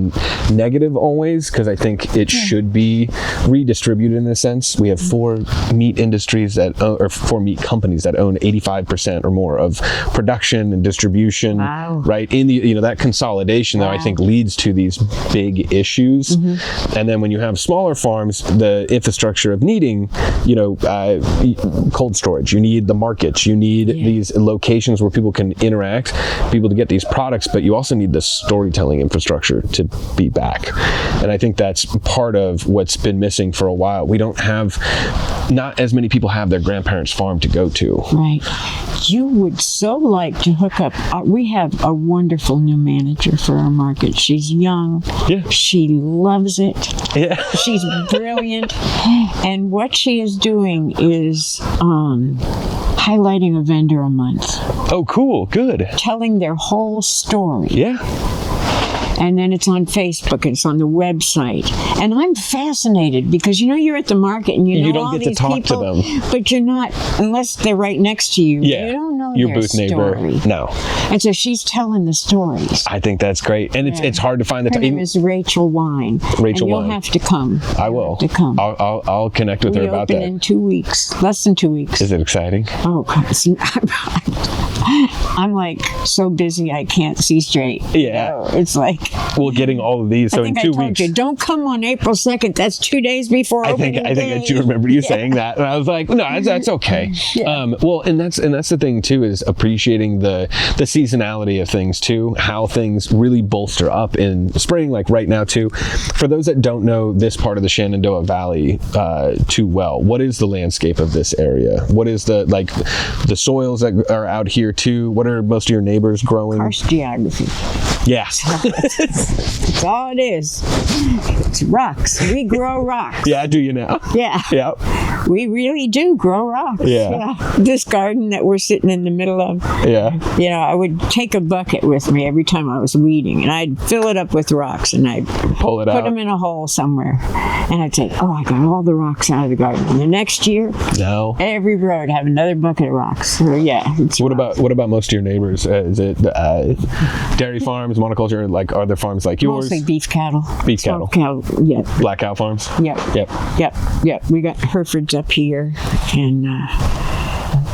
negative always, because I think it should be redistributed in a sense. We have 4 meat industries that or for meat companies that own 85% or more of production and distribution. Wow. Right, in the that consolidation though, I think leads to these big issues. And then when you have smaller farms, the infrastructure of needing cold storage, you need the markets, you need these locations where people can interact, people to get these products, but you also need the storytelling infrastructure to be back. And I think that's part of what's been missing for a while. We don't have, not as many people have their grandparents' farm to go to. Right. You would so like to hook up. We have a wonderful new manager for our market. She's young. Yeah. She loves it. Yeah. She's brilliant. And what she is doing is highlighting a vendor a month. Oh, cool. Good. Telling their whole story. Yeah. And then it's on Facebook, it's on the website. And I'm fascinated because, you're at the market and you know don't all get these to talk people, to them. But you're not, unless they're right next to you, Yeah. you don't know your their booth neighbor. story. No. And so she's telling the stories. I think that's great. And it's hard to find the Her time. name is Rachel Wine. Rachel and you'll Wine. have to come. I will. To come. I'll connect with her We about open that. in 2 weeks, less than 2 weeks. Is it exciting? Oh, I'm like so busy I can't see straight. Yeah. It's like, Well, getting all of these. So I think in I 2 told weeks. you, don't come on April 2nd. That's 2 days before I think opening I do remember you saying that, and I was like, no, that's okay. Yeah. Well, and that's the thing too, is appreciating the seasonality of things too, how things really bolster up in spring, like right now too. For those that don't know this part of the Shenandoah Valley too well, what is the landscape of this area? What is the soils that are out here too? What are most of your neighbors growing? Karst geography. Yes. That's all it is. It's rocks. We grow rocks. Yeah, do you now? Yeah. Yeah. We really do grow rocks. Yeah. This garden that we're sitting in the middle of, Yeah. I would take a bucket with me every time I was weeding, and I'd fill it up with rocks, and I'd Pull it put out. them in a hole somewhere. And I'd say, I got all the rocks out of the garden. And the next year, No. every road have another bucket of rocks. So, yeah. What about most of your neighbors? Is it dairy farms, monoculture? Like, are there farms like yours? Mostly beef cattle. Beef Small cattle. Yeah. Black cow farms? Yep. Yep. We got Herefords up here, and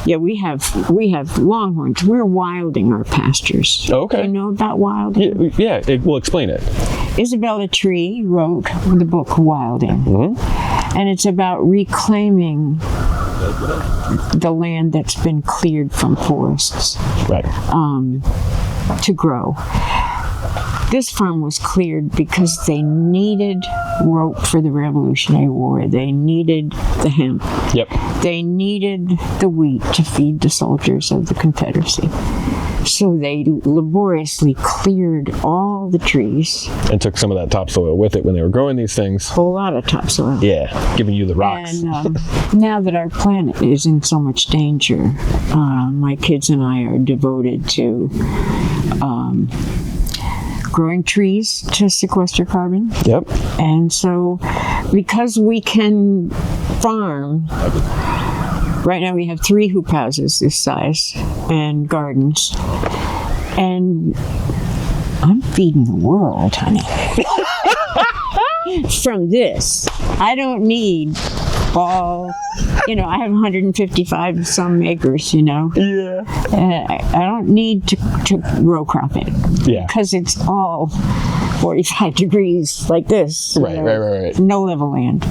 we have Longhorns. We're wilding our pastures. Oh, okay. Do you know about wilding? Yeah. We'll explain it. Isabella Tree wrote the book Wilding, and it's about reclaiming the land that's been cleared from forests Right. to grow. This farm was cleared because they needed rope for the Revolutionary War. They needed the hemp. Yep. They needed the wheat to feed the soldiers of the Confederacy. So they laboriously cleared all the trees. And took some of that topsoil with it when they were growing these things. A whole lot of topsoil. Yeah, giving you the rocks. And now that our planet is in so much danger, my kids and I are devoted to growing trees to sequester carbon. Yep. And so because we can farm, right now we have 3 hoop houses this size and gardens, and I'm feeding the world, honey. From this, I don't need all, I have 155 some acres, Yeah. I don't need to row crop it. Yeah. Because it's all 45 degrees like this. Right. No level land.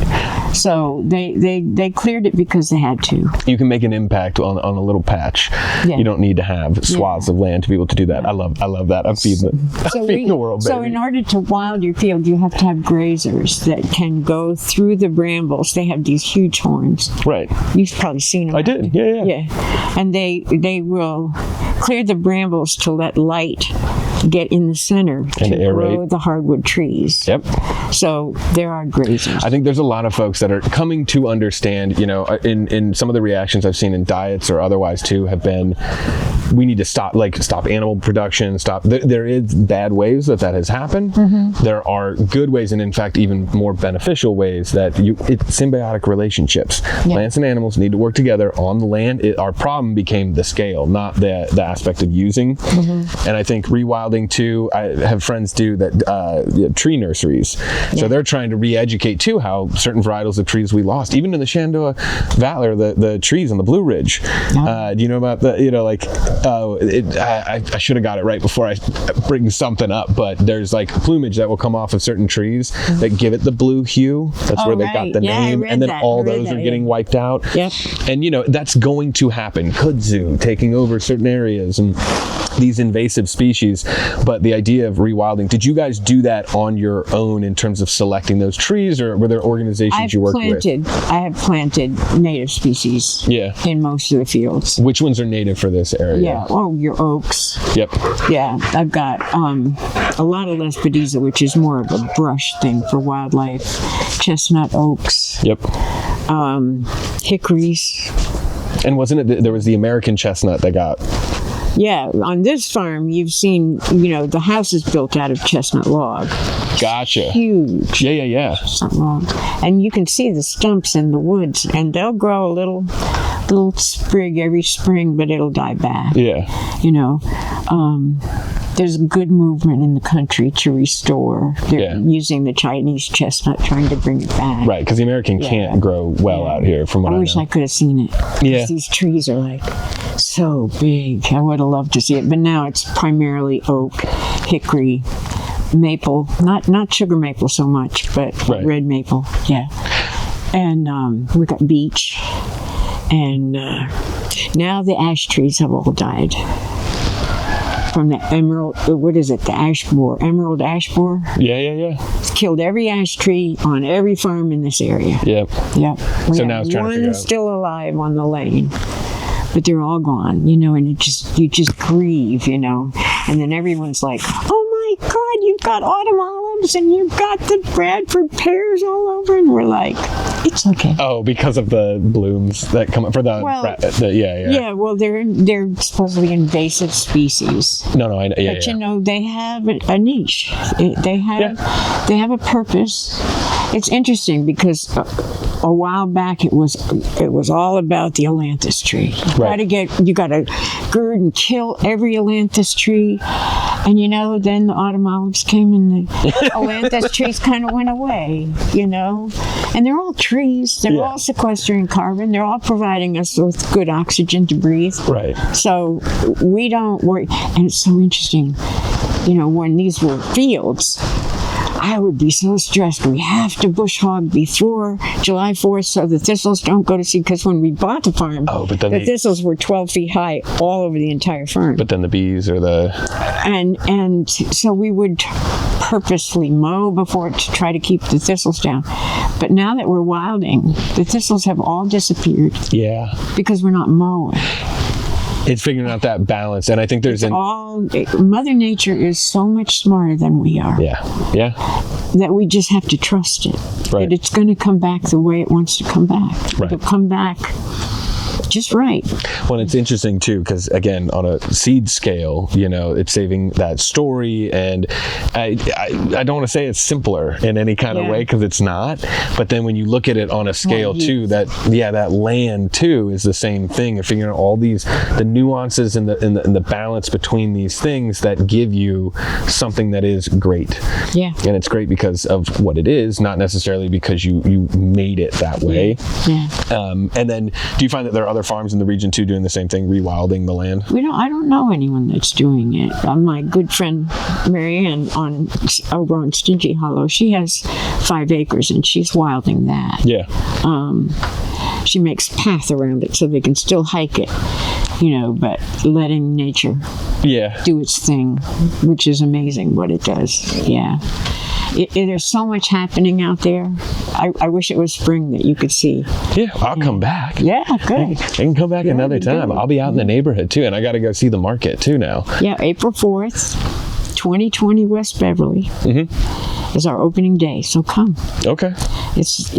So they cleared it because they had to. You can make an impact on a little patch. Yeah. You don't need to have swaths of land to be able to do that. I love that. I'm feeding the world, baby. So in order to wild your field, you have to have grazers that can go through the brambles. They have these huge horns. Right. You've probably seen them. I did. Yeah. Yeah. And they will clear the brambles to let light get in the center And to aerate. grow the hardwood trees. Yep. So there are grazers. I think there's a lot of folks that are coming to understand, in some of the reactions I've seen in diets or otherwise too have been, we need to stop animal production, there is bad ways that has happened. There are good ways, and in fact even more beneficial ways that it's symbiotic relationships. Plants and animals need to work together on the land. Our problem became the scale, not the aspect of using. And I think rewilding too, I have friends do that, tree nurseries. So they're trying to re-educate too how certain varietals of trees we lost, even in the Shenandoah Valley, or the trees on the Blue Ridge. Do you know about I should have got it right before I bring something up, but there's like plumage that will come off of certain trees that give it the blue hue. That's where they got the name, and then all those are getting wiped out. And that's going to happen. Kudzu taking over certain areas and these invasive species. But the idea of rewilding, did you guys do that on your own in terms of selecting those trees, or were there organizations you worked with? I have planted native species in most of the fields. Which ones are native for this area? Your oaks. Yep. Yeah, I've got a lot of Lespedeza, which is more of a brush thing for wildlife. Chestnut oaks. Yep. Hickories. And wasn't it there was the American chestnut that got... Yeah, on this farm, you've seen, the house is built out of chestnut log. Gotcha. Huge. Yeah. Chestnut log. And you can see the stumps in the woods, and they'll grow a little sprig every spring, but it'll die back. Yeah. There's a good movement in the country to restore. They're using the Chinese chestnut, trying to bring it back. Right, because the American can't grow well out here, from what I know. I wish I could have seen it. Yeah. These trees are so big. I would have loved to see it, but now it's primarily oak, hickory, maple. Not sugar maple so much, but red maple. Yeah. And we got beech, and now the ash trees have all died. From the emerald ash borer. Yeah. It's killed every ash tree on every farm in this area. Yep. So now it's trying to figure out. One still alive on the lane, but they're all gone, and you just grieve, and then everyone's like, oh my God, you've got autumn olives and you've got the Bradford pears all over, and we're like, it's okay. Oh, because of the blooms that come up for Yeah, well, they're supposedly invasive species. No, I know. But they have a niche. They have a purpose. It's interesting because a while back it was all about the ailanthus tree. You got to gird and kill every ailanthus tree, and then the autumn olives came and the ailanthus trees kind of went away. And they're all trees. They're all sequestering carbon. They're all providing us with good oxygen to breathe. Right. So we don't worry. And it's so interesting, when these were fields, I would be so stressed. We have to bush hog before July 4th so the thistles don't go to seed. Because when we bought the farm, the thistles were 12 feet high all over the entire farm. But then the bees or and so we would purposely mow before to try to keep the thistles down. But now that we're wilding, the thistles have all disappeared. Yeah. Because we're not mowing. It's figuring out that balance, and I think there's Mother Nature is so much smarter than we are. Yeah. That we just have to trust it. Right. That it's going to come back the way it wants to come back. Right. It'll come back just right. Well, it's interesting too, because again, on a seed scale, it's saving that story, and I don't want to say it's simpler in any kind of way, because it's not. But then when you look at it on a scale too, that land too is the same thing, and figuring out all the nuances and the balance between these things that give you something that is great. Yeah. And it's great because of what it is, not necessarily because you made it that way. Yeah. And then, do you find that there are other farms in the region too doing the same thing, rewilding the land? I don't know anyone that's doing it. My good friend Marianne over on Stingy Hollow, she has 5 acres and she's wilding that. Yeah. She makes path around it so they can still hike it, but letting nature do its thing, which is amazing what it does. Yeah. There's so much happening out there. I wish it was spring that you could see. Yeah, I'll come back. Yeah, good. I can come back another time. I'll be out in the neighborhood too, and I got to go see the market too now. Yeah, April 4th, 2020 West Beverly. Mm-hmm. is our opening day, so come. Okay. It's,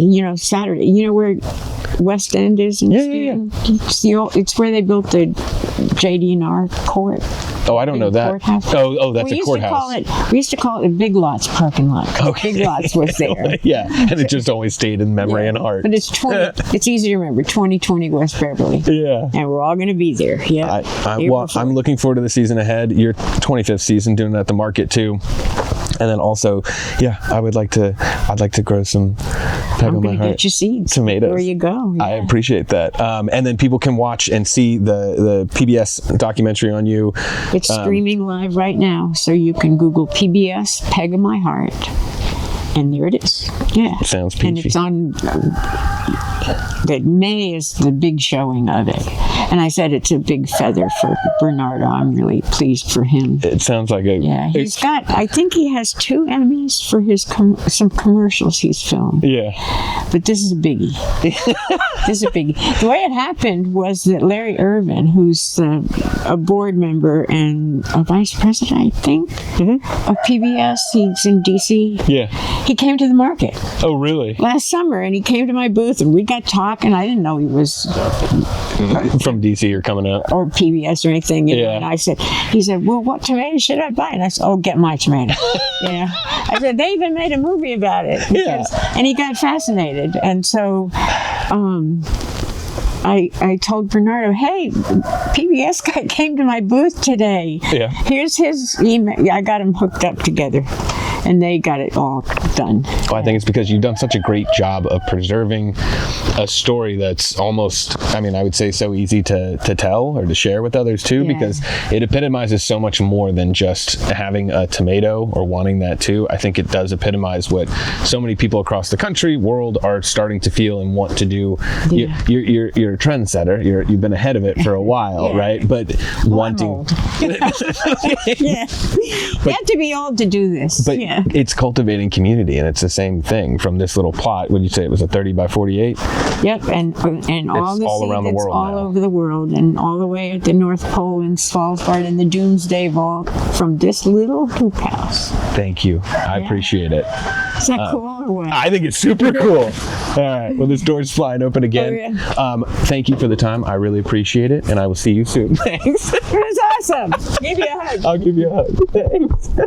Saturday. You know where West End is in Stephen? It's where they built the JD&R court. Oh, I don't know that. Courthouse. Oh, that's a courthouse. We used to call it the Big Lots parking lot. Okay. Big Lots was there. Yeah, and it just always stayed in memory and heart. But it's it's easy to remember, 2020 West Beverly. Yeah. And we're all going to be there. Yeah. I'm looking forward to the season ahead. Your 25th season, doing it at the market too. And then also, I'd like to grow some Peg on My Heart get you seeds. Tomatoes. There you go. Yeah. I appreciate that. And then people can watch and see the PBS documentary on you. It's streaming live right now, so you can Google PBS Peg on My Heart, and there it is. Yeah. Sounds peachy. And it's on. That May is the big showing of it, and I said it's a big feather for Bernardo. I'm really pleased for him. It sounds like he's got. I think he has 2 Emmys for his some commercials he's filmed. Yeah, but this is a biggie. This is a biggie. The way it happened was that Larry Irvin, who's a board member and a vice president, I think, of PBS, he's in DC. Yeah, he came to the market. Oh, really? Last summer, and he came to my booth, and we got talking. I didn't know he was from DC or coming out or PBS or anything. Yeah. And he said, well, what tomato should I buy? And I said, oh, get my tomato. I said, they even made a movie about it. And he got fascinated. And so I told Bernardo, hey, PBS guy came to my booth today. Yeah. Here's his email. I got them hooked up together, and they got it all done. Well, I think it's because you've done such a great job of preserving a story that's almost, I would say so easy to tell or to share with others too, because it epitomizes so much more than just having a tomato or wanting that too. I think it does epitomize what so many people across the country, world are starting to feel and want to do. Yeah. You're a trendsetter. You've been ahead of it for a while, right? But wanting. I'm old. You have to be old to do this. But it's cultivating community, and it's the same thing from this little plot. Would you say it was a 30 by 48? Yep, and all the all around the world all now. over the world, and all the way at the North Pole in Svalbard and the Doomsday Vault from this little hoop house. Thank you. I appreciate it. Is that cool or what? I think it's super cool. All right. Well, this door's flying open again. Thank you for the time. I really appreciate it, and I will see you soon. Thanks. It was awesome. Give you a hug. I'll give you a hug. Thanks.